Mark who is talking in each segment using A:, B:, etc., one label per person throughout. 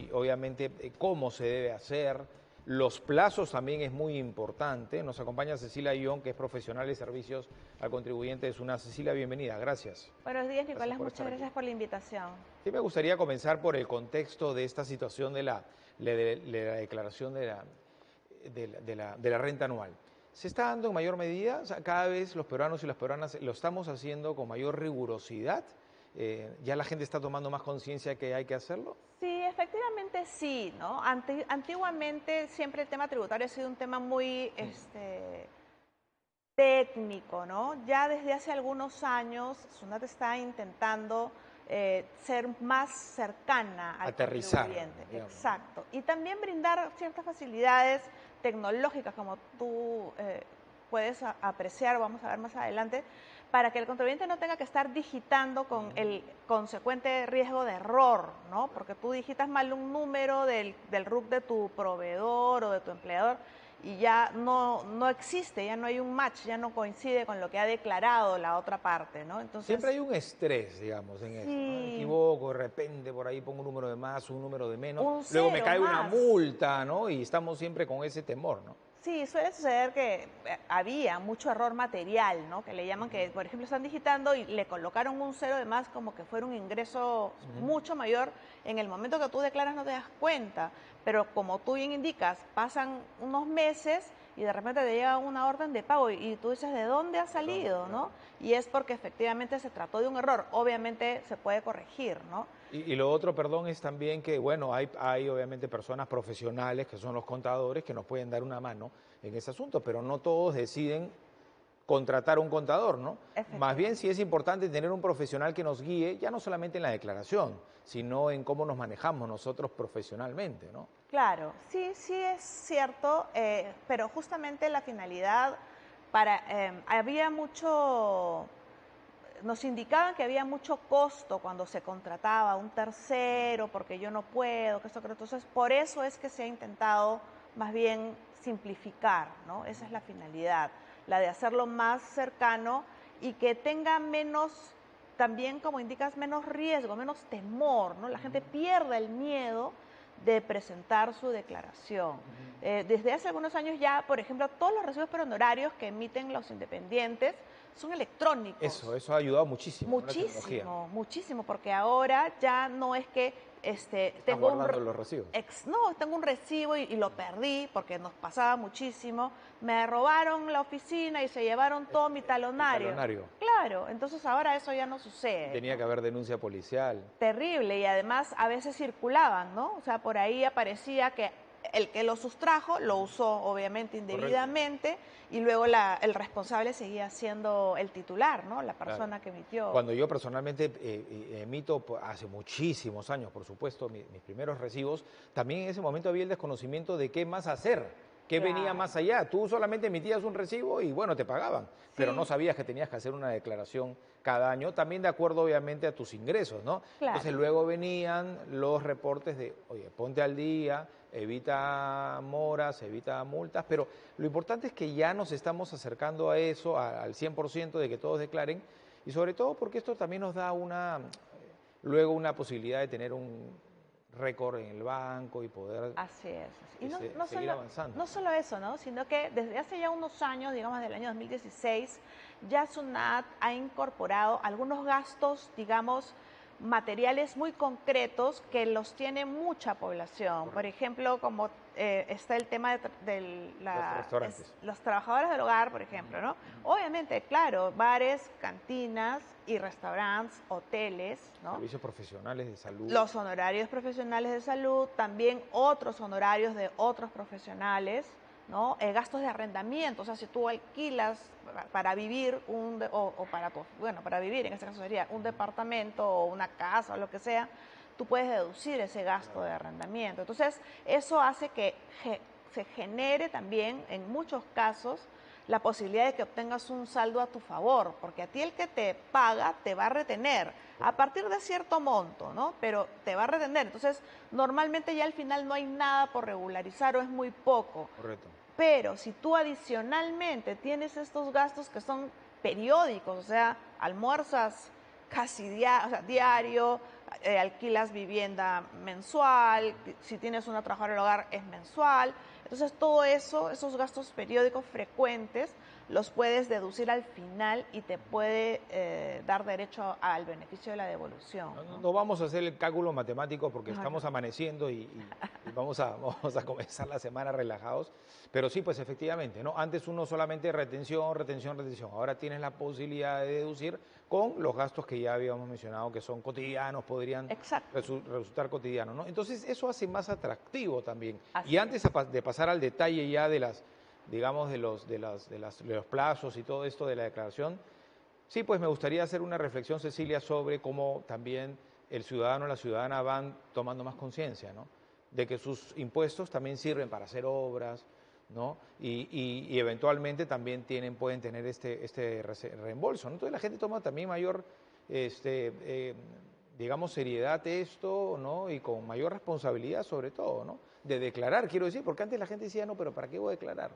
A: y obviamente cómo se debe hacer. Los plazos también es muy importante. Nos acompaña Cecilia Ion, que es profesional de servicios al contribuyente de SUNAT. Cecilia, bienvenida, gracias.
B: Buenos días, Nicolás,
A: Por
B: muchas
A: estar aquí.
B: gracias por la invitación.
A: Sí, me gustaría comenzar por el contexto de esta situación de la declaración de la renta anual. ¿Se está dando en mayor medida? O sea, cada vez los peruanos y las peruanas lo estamos haciendo con mayor rigurosidad. ¿Ya la gente está tomando más conciencia que hay que hacerlo?
B: Sí, efectivamente sí, ¿no? Antiguamente siempre el tema tributario ha sido un tema muy técnico, ¿no? Ya desde hace algunos años SUNAT está intentando ser más cercana al
A: Aterrizar,
B: contribuyente.
A: digamos.
B: Exacto. Y también brindar ciertas facilidades tecnológicas, como tú puedes apreciar, vamos a ver más adelante, para que el contribuyente no tenga que estar digitando con el consecuente riesgo de error, ¿no? Porque tú digitas mal un número del RUC de tu proveedor o de tu empleador y ya no existe, ya no hay un match, ya no coincide con lo que ha declarado la otra parte, ¿no? Entonces,
A: Siempre hay un estrés, digamos, en eso, ¿no? Me
B: sí,
A: equivoco, de repente por ahí pongo un número de más, un número de menos,
B: un
A: luego me
B: cero
A: cae una
B: más.
A: multa, ¿no? Y estamos siempre con ese temor, ¿no?
B: Sí, suele suceder que había mucho error material, ¿no? Que le llaman que, por ejemplo, están digitando y le colocaron un cero de más como que fuera un ingreso mucho mayor. En el momento que tú declaras no te das cuenta, pero como tú bien indicas, pasan unos meses y de repente te llega una orden de pago y tú dices, ¿de dónde ha salido, no? Y es porque efectivamente se trató de un error. Obviamente se puede corregir, ¿no?
A: Y lo otro, perdón, es también que, bueno, hay obviamente personas profesionales que son los contadores que nos pueden dar una mano en ese asunto, pero no todos deciden contratar un contador, ¿no? Más bien
B: Efectivamente.
A: sí es importante tener un profesional que nos guíe, ya no solamente en la declaración, sino en cómo nos manejamos nosotros profesionalmente, ¿no?
B: Claro, sí, sí es cierto, pero justamente la finalidad había mucho, nos indicaban que había mucho costo cuando se contrataba a un tercero, porque yo no puedo, que esto, que entonces por eso es que se ha intentado más bien simplificar, ¿no? Esa es la finalidad, la de hacerlo más cercano y que tenga menos, también como indicas, menos riesgo, menos temor, ¿no? La gente pierda el miedo de presentar su declaración. Desde hace algunos años ya, por ejemplo, todos los recibos por honorarios que emiten los independientes son electrónicos.
A: Eso ha ayudado muchísimo, ¿no? La tecnología.
B: Muchísimo, muchísimo, porque ahora ya no es que
A: Están guardando los recibos.
B: no, tengo un recibo y lo perdí porque nos pasaba muchísimo. Me robaron la oficina y se llevaron todo mi
A: El
B: talonario.
A: talonario.
B: Claro, entonces ahora eso ya no sucede.
A: Tenía que haber denuncia policial.
B: Terrible, y además a veces circulaban, ¿no? O sea, por ahí aparecía que el que lo sustrajo lo usó obviamente indebidamente y luego el responsable seguía siendo el titular, ¿no? La
A: Claro.
B: persona que emitió.
A: Cuando yo personalmente emito hace muchísimos años, por supuesto, mis primeros recibos, también en ese momento había el desconocimiento de qué más hacer, qué venía
B: Claro.
A: más allá. Tú solamente emitías un recibo y bueno, te pagaban, pero no
B: Sí,
A: sabías que tenías que hacer una declaración cada año, también de acuerdo obviamente a tus ingresos, ¿no? Entonces
B: claro.
A: luego venían los reportes de, oye, ponte al día, evita moras, evita multas, pero lo importante es que ya nos estamos acercando a eso, al 100% de que todos declaren, y sobre todo porque esto también nos da luego una posibilidad de tener un récord en el banco y poder
B: Así es. Y
A: seguir avanzando.
B: no solo eso, ¿no? Sino que desde hace ya unos años, digamos del año 2016, ya SUNAT ha incorporado algunos gastos, digamos, materiales muy concretos que los tiene mucha población. Por
A: Correcto.
B: ejemplo, como está el tema
A: Los restaurantes.
B: los trabajadores del hogar, por ejemplo, ¿no? Obviamente, claro, bares, cantinas y restaurantes, hoteles, ¿no?
A: Servicios profesionales de salud.
B: Los honorarios profesionales de salud, también otros honorarios de otros profesionales, ¿no? Gastos de arrendamiento, o sea, si tú alquilas para vivir para vivir, en este caso sería un departamento o una casa o lo que sea, tú puedes deducir ese gasto de arrendamiento. Entonces, eso hace que se genere también, en muchos casos, la posibilidad de que obtengas un saldo a tu favor, porque a ti el que te paga te va a retener a partir de cierto monto, ¿no? Pero te va a retener. Entonces, normalmente ya al final no hay nada por regularizar o es muy poco.
A: Correcto.
B: Pero si tú adicionalmente tienes estos gastos que son periódicos, o sea, almuerzas casi diario, alquilas vivienda mensual, si tienes una trabajadora del hogar es mensual. Entonces todo eso, esos gastos periódicos frecuentes, los puedes deducir al final y te puede dar derecho al beneficio de la devolución.
A: No vamos a hacer el cálculo matemático porque
B: No,
A: estamos
B: no.
A: amaneciendo y vamos a comenzar la semana relajados, pero sí, pues efectivamente, ¿no? Antes uno solamente retención, retención, retención. Ahora tienes la posibilidad de deducir con los gastos que ya habíamos mencionado, que son cotidianos, podrían
B: Exacto.
A: resultar cotidianos, ¿no? Entonces eso hace más atractivo también.
B: Así
A: Y
B: es.
A: antes de pasar al detalle ya de las, digamos, de los plazos y todo esto de la declaración, sí, pues me gustaría hacer una reflexión, Cecilia, sobre cómo también el ciudadano o la ciudadana van tomando más conciencia, ¿no? De que sus impuestos también sirven para hacer obras, ¿no? Y eventualmente también pueden tener este reembolso, ¿no? Entonces la gente toma también mayor, digamos, seriedad esto, ¿no? Y con mayor responsabilidad sobre todo, ¿no? De declarar, quiero decir, porque antes la gente decía, no, pero ¿para qué voy a declarar?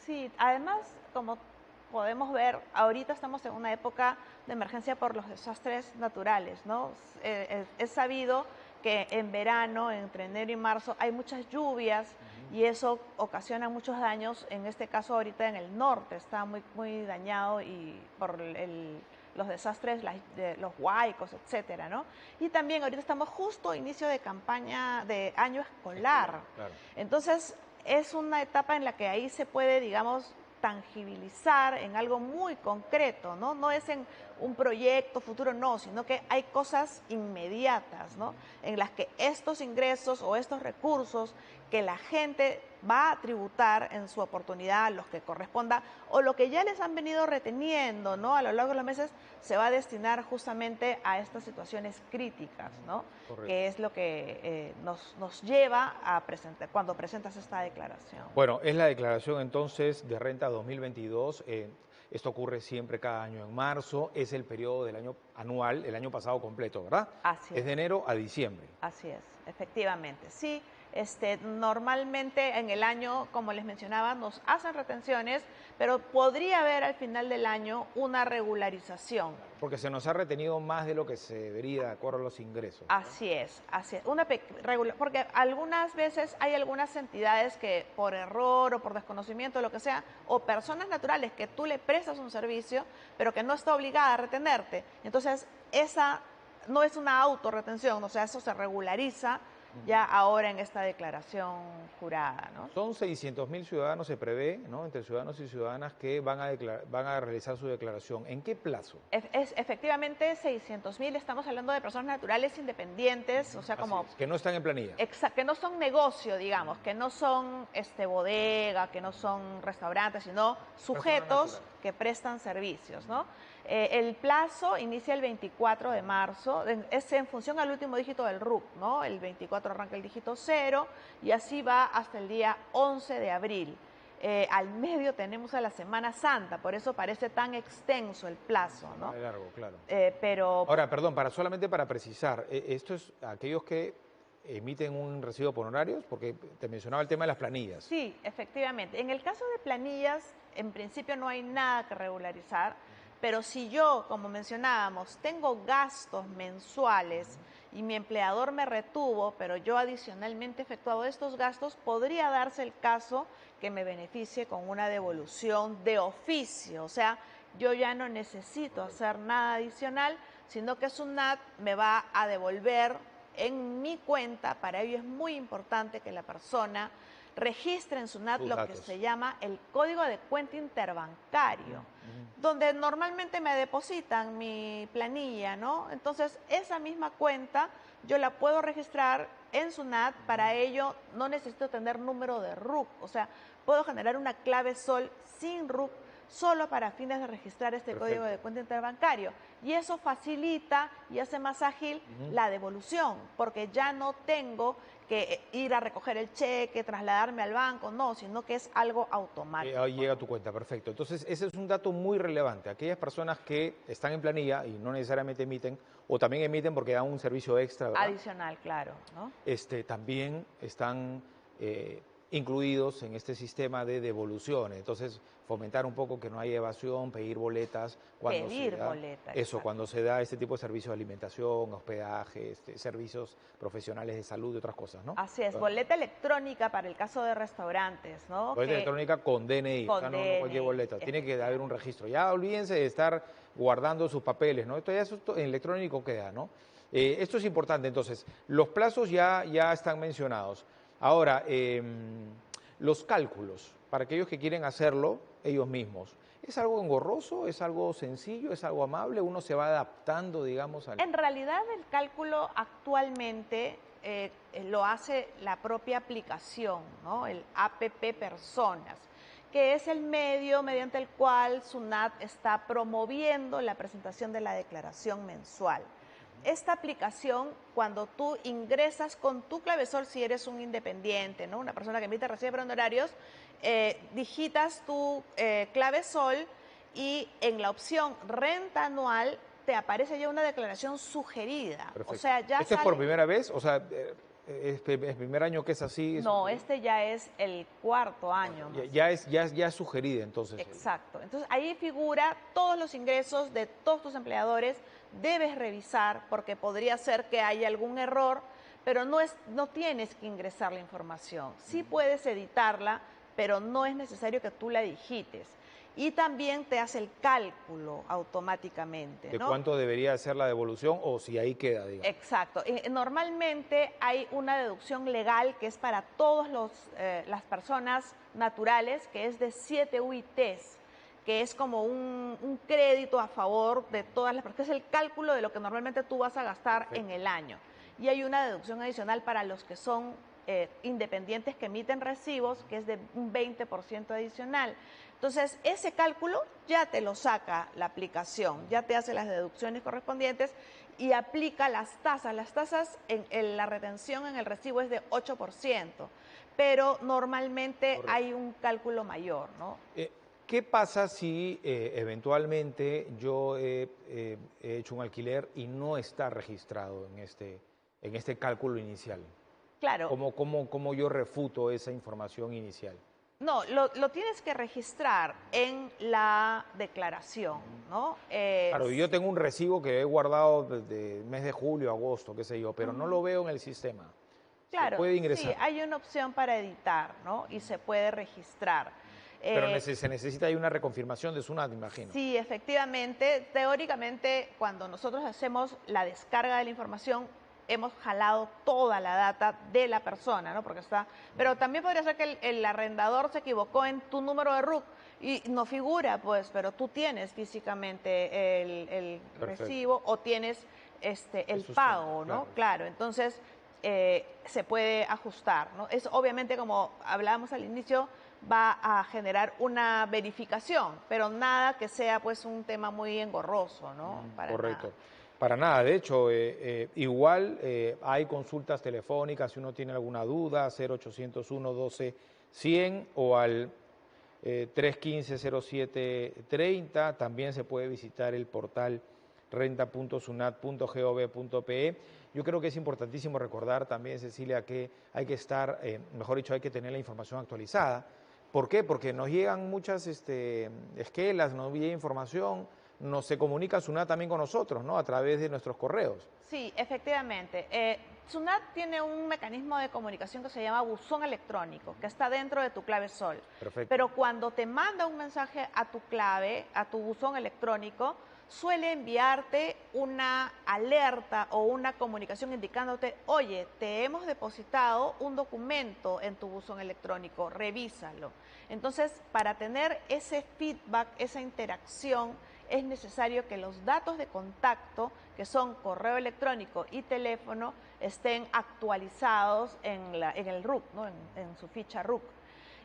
B: Sí, además, como podemos ver, ahorita estamos en una época de emergencia por los desastres naturales, ¿no? Es sabido que en verano, entre enero y marzo, hay muchas lluvias y eso ocasiona muchos daños. En este caso, ahorita en el norte está muy, muy dañado y por los desastres, de los huaicos, etcétera, ¿no? Y también ahorita estamos justo a inicio de campaña de año escolar.
A: Claro.
B: Entonces, es una etapa en la que ahí se puede, digamos, tangibilizar en algo muy concreto, ¿no? No es en un proyecto futuro, no, sino que hay cosas inmediatas, ¿no? En las que estos ingresos o estos recursos que la gente va a tributar en su oportunidad, los que corresponda, o lo que ya les han venido reteniendo, ¿no? A lo largo de los meses, se va a destinar justamente a estas situaciones críticas, ¿no?
A: Correcto.
B: Que es lo que nos lleva a presentar, cuando presentas esta declaración.
A: Bueno, es la declaración entonces de renta 2022. Esto ocurre siempre cada año en marzo. Es el periodo del año anual, el año pasado completo, ¿verdad?
B: Así
A: Es de enero a diciembre.
B: Así es, efectivamente. Sí, normalmente en el año, como les mencionaba, nos hacen retenciones, pero podría haber al final del año una regularización.
A: Porque se nos ha retenido más de lo que se debería de acuerdo a los ingresos.
B: Así es, así es. Porque algunas veces hay algunas entidades que por error o por desconocimiento, lo que sea, o personas naturales que tú le prestas un servicio, pero que no está obligada a retenerte. Entonces, esa no es una autorretención, o sea, eso se regulariza ya ahora en esta declaración jurada, ¿no?
A: Son 600.000 ciudadanos, se prevé, ¿no? Entre ciudadanos y ciudadanas que van a realizar su declaración. ¿En qué plazo?
B: Es efectivamente 600.000, estamos hablando de personas naturales independientes, o sea, como
A: que no están en planilla.
B: que no son negocio, digamos, que no son bodega, que no son restaurantes, sino sujetos que prestan servicios, ¿no? El plazo inicia el 24 de marzo, es en función al último dígito del RUC, ¿no? El 24 arranca el dígito 0 y así va hasta el día 11 de abril. Al medio tenemos a la Semana Santa, por eso parece tan extenso el plazo, ¿no?
A: Largo, claro.
B: Pero
A: ahora, perdón, solamente para precisar, esto es aquellos que emiten un recibo por honorarios, porque te mencionaba el tema de las planillas.
B: Sí, efectivamente. En el caso de planillas, en principio no hay nada que regularizar, pero si yo, como mencionábamos, tengo gastos mensuales y mi empleador me retuvo, pero yo adicionalmente he efectuado estos gastos, podría darse el caso que me beneficie con una devolución de oficio. O sea, yo ya no necesito hacer nada adicional, sino que SUNAT me va a devolver en mi cuenta. Para ello es muy importante que la persona registre en SUNAT lo que se llama el código de cuenta interbancario, donde normalmente me depositan mi planilla, ¿no? Entonces, esa misma cuenta yo la puedo registrar en SUNAT. Para ello no necesito tener número de RUC, o sea, puedo generar una clave SOL sin RUC, solo para fines de registrar este código de cuenta interbancario. Y eso facilita y hace más ágil la devolución, porque ya no tengo que ir a recoger el cheque, trasladarme al banco, no, sino que es algo automático.
A: Ahí llega a tu cuenta, perfecto. Entonces, ese es un dato muy relevante. Aquellas personas que están en planilla y no necesariamente emiten, o también emiten porque dan un servicio extra, ¿verdad?
B: Adicional, claro, ¿no?
A: También están incluidos en este sistema de devoluciones. Entonces, fomentar un poco que no haya evasión, pedir boletas cuando
B: Pedir
A: se da,
B: boletas.
A: eso, cuando se da este tipo de servicios de alimentación, hospedaje, servicios profesionales de salud y otras cosas, ¿no?
B: Así es, boleta electrónica para el caso de restaurantes, ¿no?
A: Boleta electrónica con DNI, o sea,
B: Con
A: no cualquier
B: DNI,
A: boleta, tiene que haber un registro. Ya olvídense de estar guardando sus papeles, ¿no? Esto ya en electrónico queda, ¿no? Esto es importante, entonces, los plazos ya están mencionados. Ahora, los cálculos, para aquellos que quieren hacerlo ellos mismos, ¿es algo engorroso? ¿Es algo sencillo? ¿Es algo amable? ¿Uno se va adaptando, digamos, al...?
B: En realidad el cálculo actualmente lo hace la propia aplicación, ¿no? El APP Personas, que es el medio mediante el cual SUNAT está promoviendo la presentación de la declaración mensual. Esta aplicación, cuando tú ingresas con tu ClaveSol, si eres un independiente, ¿no? Una persona que emite, recibe honorarios, digitas tu ClaveSol y en la opción renta anual te aparece ya una declaración sugerida.
A: Perfecto.
B: O sea, ya
A: ¿Esto es
B: sale...
A: por primera vez? O sea, ¿es el primer año que es así?
B: No, este ya es el cuarto año.
A: Ya es sugerida, entonces.
B: Exacto. Entonces, ahí figura todos los ingresos de todos tus empleadores. Debes revisar porque podría ser que haya algún error, pero no tienes que ingresar la información. Sí puedes editarla, pero no es necesario que tú la digites. Y también te hace el cálculo automáticamente,
A: ¿De
B: ¿no?
A: cuánto debería ser la devolución o si ahí queda, digamos?
B: Exacto. Normalmente hay una deducción legal que es para todas las personas naturales, que es de 7 UITs, que es como un crédito a favor de todas las personas, que es el cálculo de lo que normalmente tú vas a gastar en el año. Y hay una deducción adicional para los que son independientes que emiten recibos, que es de un 20% adicional. Entonces, ese cálculo ya te lo saca la aplicación, ya te hace las deducciones correspondientes y aplica las tasas. Las tasas en la retención en el recibo es de 8%, pero normalmente hay un cálculo mayor, ¿no?
A: ¿Qué pasa si eventualmente yo he hecho un alquiler y no está registrado en este cálculo inicial?
B: Claro.
A: ¿Cómo yo refuto esa información inicial?
B: No, lo tienes que registrar en la declaración, ¿no?
A: Claro, yo tengo un recibo que he guardado desde el mes de julio, agosto, qué sé yo, pero no lo veo en el sistema.
B: Claro,
A: ¿Se puede ingresar?
B: sí, hay una opción para editar, ¿no? Y se puede registrar.
A: Pero se necesita ahí una reconfirmación de SUNAT, imagino.
B: Sí, efectivamente. Teóricamente, cuando nosotros hacemos la descarga de la información, hemos jalado toda la data de la persona, ¿no? Porque está... Pero también podría ser que el arrendador se equivocó en tu número de RUC y no figura, pues, pero tú tienes físicamente el recibo o tienes el pago, ¿no? Claro, entonces se puede ajustar, ¿no? Es obviamente, como hablábamos al inicio, va a generar una verificación, pero nada que sea pues un tema muy engorroso, ¿no?
A: Correcto.
B: Nada.
A: Para nada, de hecho, igual hay consultas telefónicas si uno tiene alguna duda, 0801 12 100 o al 315-0730. También se puede visitar el portal renta.sunat.gov.pe. Yo creo que es importantísimo recordar también, Cecilia, que hay que estar, mejor dicho, hay que tener la información actualizada. ¿Por qué? Porque nos llegan muchas esquelas, nos llega información, se comunica SUNAT también con nosotros, ¿no? A través de nuestros correos.
B: Sí, efectivamente. SUNAT tiene un mecanismo de comunicación que se llama buzón electrónico, que está dentro de tu ClaveSol.
A: Perfecto.
B: Pero cuando te manda un mensaje a tu clave, a tu buzón electrónico, suele enviarte una alerta o una comunicación indicándote, oye, te hemos depositado un documento en tu buzón electrónico, revísalo. Entonces, para tener ese feedback, esa interacción, es necesario que los datos de contacto, que son correo electrónico y teléfono, estén actualizados en el RUC, ¿no? en su ficha RUC.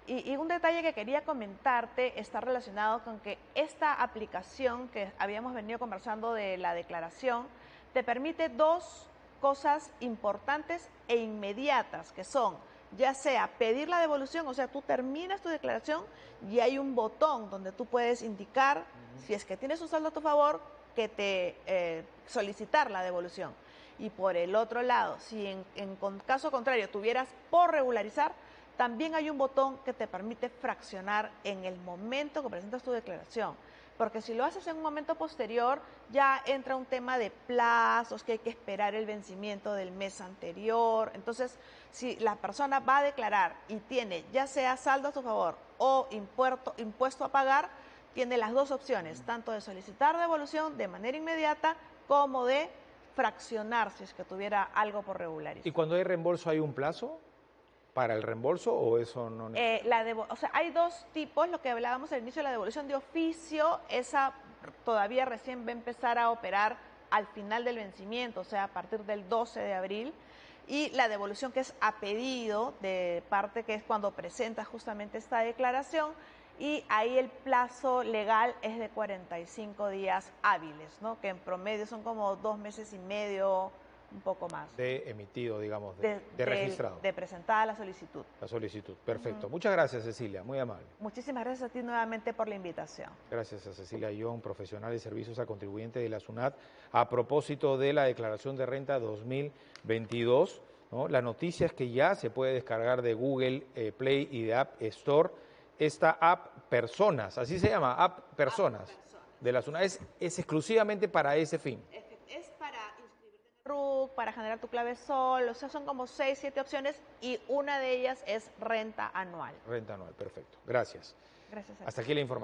B: Y un detalle que quería comentarte está relacionado con que esta aplicación que habíamos venido conversando de la declaración te permite dos cosas importantes e inmediatas, que son ya sea pedir la devolución, o sea, tú terminas tu declaración y hay un botón donde tú puedes indicar, si es que tienes un saldo a tu favor, que te solicitar la devolución. Y por el otro lado, si en caso contrario tuvieras por regularizar, también hay un botón que te permite fraccionar en el momento que presentas tu declaración. Porque si lo haces en un momento posterior, ya entra un tema de plazos, que hay que esperar el vencimiento del mes anterior. Entonces, si la persona va a declarar y tiene ya sea saldo a su favor o impuesto a pagar, tiene las dos opciones, tanto de solicitar devolución de manera inmediata como de fraccionar si es que tuviera algo por regularizar.
A: ¿Y cuando hay reembolso hay un plazo para el reembolso o eso no?
B: O sea, hay dos tipos, lo que hablábamos al inicio, la devolución de oficio, esa todavía recién va a empezar a operar al final del vencimiento, o sea, a partir del 12 de abril, y la devolución que es a pedido de parte, que es cuando presenta justamente esta declaración, y ahí el plazo legal es de 45 días hábiles, ¿no? Que en promedio son como 2 meses y medio, un poco más.
A: De emitido, digamos, de registrado.
B: De presentada la solicitud.
A: La solicitud, perfecto. Muchas gracias, Cecilia, muy amable.
B: Muchísimas gracias a ti nuevamente por la invitación.
A: Gracias a Cecilia Young, profesional de servicios a contribuyente de la SUNAT, a propósito de la declaración de renta 2022. ¿No? La noticia es que ya se puede descargar de Google Play y de App Store esta app Personas, así se llama, App Personas, de la SUNAT. Es exclusivamente para ese fin.
B: Es para inscribirte en el RUC, para generar tu clave sol, o sea, son como 6, 7 opciones y una de ellas es renta anual.
A: Renta anual, perfecto. Gracias.
B: Gracias a ti.
A: Hasta aquí la información.